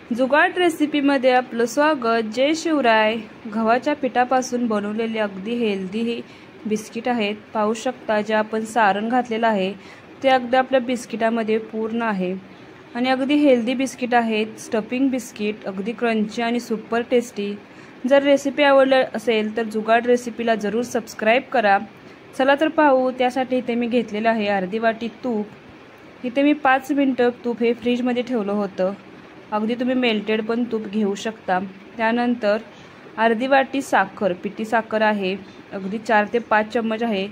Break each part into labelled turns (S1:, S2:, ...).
S1: जुगाड रेसिपीमध्ये आपलं स्वागत। जय शिवराय। गव्हाच्या पिठापासून बनवलेले अगदी हेल्दी ही बिस्किट आहेत। पाहू शकता जे आपण सारण घातलेलं आहे ते अगदी आपल्या बिस्किटामध्ये पूर्ण आहे आणि अगदी हेल्दी बिस्किट आहेत। स्टफिंग बिस्किट अगदी क्रंची आणि सुपर टेस्टी। जर रेसिपी आवडली असेल तर जुगाड रेसिपीला जरूर सबस्क्राइब करा। चला तर पाहू। त्यासाठी इथे मी घेतलेलं आहे अर्धी वाटी तूप। इथे मी 5 मिनिटं तूप हे फ्रीज मध्ये ठेवलं होतं। अगदी तुम्ही मेल्टेड पण तूप घेऊ शकता। त्यानंतर अर्धी वाटी साखर, पिठी साखर आहे, अगदी 4 ते 5 चम्मच आहे।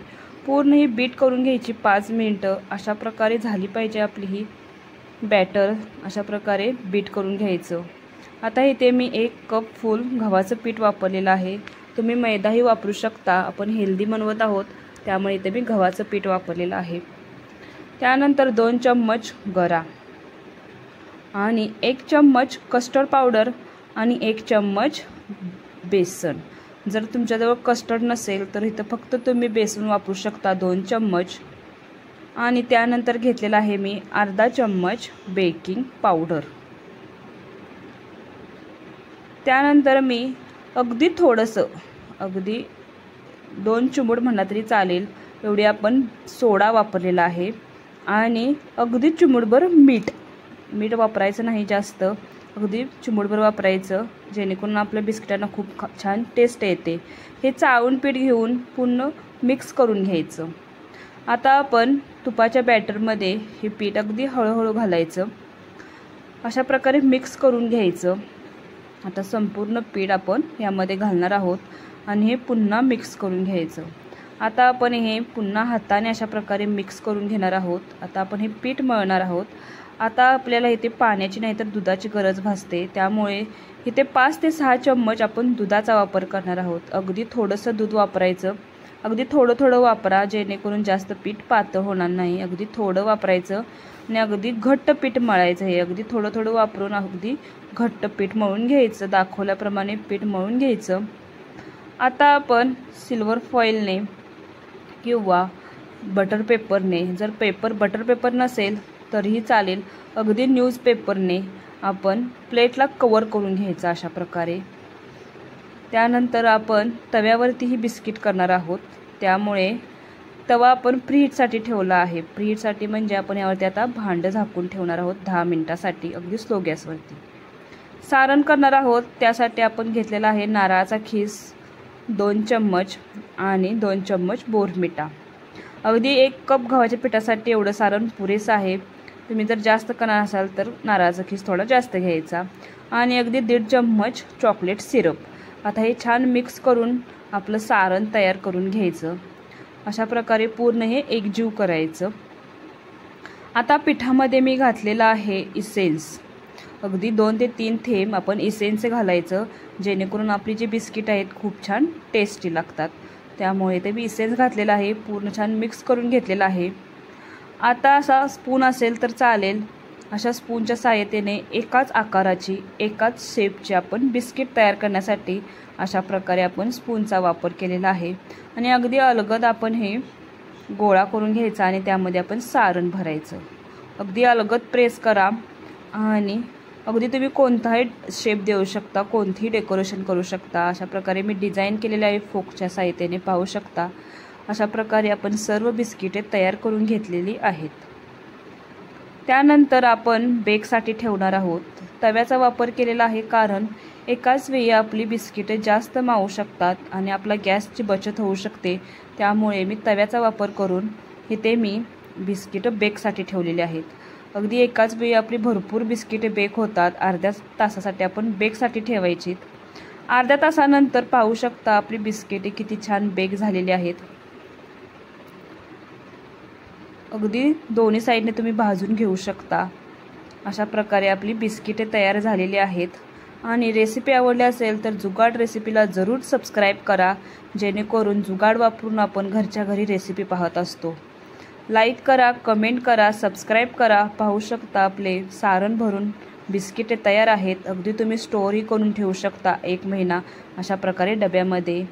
S1: पूर्ण ही बीट करून घ्यायची 5 मिनिटं। अशा प्रकारे झाली पाहिजे आपली ही बॅटर। अशा प्रकारे बीट करून घ्यायचं। आता इथे मी 1 कप फुल गव्हाचं पीठ वापरलेलं आहे। तुम्ही मैदाही वापरू शकता। आपण हेल्दी बनवत आहोत त्यामुळे इथे मी गव्हाचं पीठ वापरलेलं आहे। त्यानंतर 2 चम्मच गरा आणि 1 चम्मच कस्टर्ड पावडर आणि 1 चम्मच बेसन। जर तुमच्याजवळ कस्टर्ड नसेल तर इथं फक्त तुम्ही बेसन वापरू शकता 2 चम्मच। आणि त्यानंतर घेतलेला आहे मी अर्धा चम्मच बेकिंग पावडर। त्यानंतर मी अगदी थोडंसं, अगदी 2 चिमूट म्हणला तरी चालेल एवढी आपण सोडा वापरलेला आहे आणि अगदी चिमूटभर मीठ वापरायचं नाही जास्त, अगदी चिमूटभर वापरायचं जेणेकरून आपल्या बिस्किटांना खूप छान टेस्ट येते। हे चाळून पीठ घेऊन पूर्ण मिक्स करून घ्यायचं। आता आपण तुपाच्या बॅटरमध्ये हे पीठ अगदी हळूहळू घालायचं। अशा प्रकारे मिक्स करून घ्यायचं। आता संपूर्ण पीठ आपण यामध्ये घालणार आहोत आणि हे पुन्हा मिक्स करून घ्यायचं। आता आपण हे पुन्हा हाताने अशा प्रकारे मिक्स करून घेणार आहोत। आता आपण हे पीठ मळणार आहोत। आता आपल्याला इथे पाण्याची नाही तर दुधाची गरज भासते, त्यामुळे इथे 5 ते 6 चम्मच आपण दुधाचा वापर करणार आहोत। अगदी थोडंसं दूध वापरायचं, अगदी थोडं वापरा जेणेकरून जास्त पीठ पातळ होणार नाही। अगदी थोडं वापरायचं आणि अगदी घट्ट पीठ मळायचं। हे अगदी थोडं वापरून अगदी घट्ट पीठ मळून घ्यायचं। दाखवल्याप्रमाणे पीठ मळून घ्यायचं। आता आपण सिल्वर फॉइलने किंवा बटर पेपरने, जर बटर पेपर नसेल तरीही चालेल, अगदी न्यूजपेपरने आपण प्लेटला कव्हर करून घ्यायचं अशा प्रकारे। त्यानंतर आपण तव्यावरती ही बिस्किट करणार आहोत, त्यामुळे तवा आपण प्रीहीटसाठी ठेवला आहे। प्रीहीटसाठी म्हणजे आपण यावरती आता भांडं झाकून ठेवणार आहोत 10 मिनिटासाठी अगदी स्लो गॅसवरती। सारण करणार आहोत त्यासाठी आपण घेतलेला आहे नारळाचा खीस 2 चम्मच आणि 2 चम्मच बोरमिटा। अगदी 1 कप गव्हाच्या पिठासाठी एवढं सारण पुरेसं आहे। तुम्ही जर जास्त करणार असाल तर नारळाचा खीस थोडा जास्त घ्यायचा आणि अगदी 1.5 चम्मच चॉकलेट सिरप। आता हे छान मिक्स करून आपलं सारण तयार करून घ्यायचं। अशा प्रकारे पूर्ण हे एकजीव करायचं। आता पिठामध्ये मी घातलेलं आहे इसेन्स, अगदी 2 ते 3 थेंब आपण इसेन्स घालायचं जेणेकरून आपली जी बिस्किट आहेत खूप छान टेस्टी लागतात। त्यामुळे ते मी इसेन्स घातलेला आहे। पूर्ण छान मिक्स करून घेतलेला आहे। आता असा स्पून असेल तर चालेल, अशा स्पूनच्या सहाय्यतेने एकाच आकाराची, एकाच शेपची आपण बिस्किट तयार करण्यासाठी अशा प्रकारे आपण स्पूनचा वापर केलेला आहे। आणि अगदी अलगद आपण हे गोळा करून घ्यायचा आणि त्यामध्ये आपण सारण भरायचं। अगदी अलगद प्रेस करा आणि अगदी तुम्ही कोणताही शेप देऊ शकता, कोणतीही डेकोरेशन करू शकता। अशा प्रकारे मी डिझाईन केलेले आहे फोकच्या सहाय्यतेने, पाहू शकता। अशा प्रकारे आपण सर्व बिस्किटे तयार करून घेतलेली आहेत। त्यानंतर आपण बेकसाठी ठेवणार आहोत। तव्याचा वापर केलेला आहे कारण एकाच वेळी आपली बिस्किटे जास्त मावू शकतात आणि आपला गॅसची बचत होऊ शकते। त्यामुळे मी तव्याचा वापर करून इथे मी बिस्किट बेकसाठी ठेवलेले आहेत। अगदी एकाच वेळी आपली भरपूर बिस्किटे बेक होतात। अर्ध्या तासासाठी आपण बेकसाठी ठेवायची। अर्ध्या तासानंतर पाहू शकता आपली बिस्किटे किती छान बेक झालेली आहेत। अगदी दोन्ही साईडने तुम्ही भाजून घेऊ शकता। अशा प्रकारे आपली बिस्किटे तयार झालेली आहेत। आणि रेसिपी आवडली असेल तर जुगाड रेसिपीला जरूर सबस्क्राइब करा जेणेकरून जुगाड वापरून आपण घरच्या घरी रेसिपी पाहत असतो। लाईक करा, कमेंट करा, सबस्क्राइब करा। पाहू शकता आपले सारण भरून बिस्किटे तयार आहेत। अगदी तुम्ही स्टोअरही करून ठेवू शकता 1 महिना अशा प्रकारे डब्यामध्ये।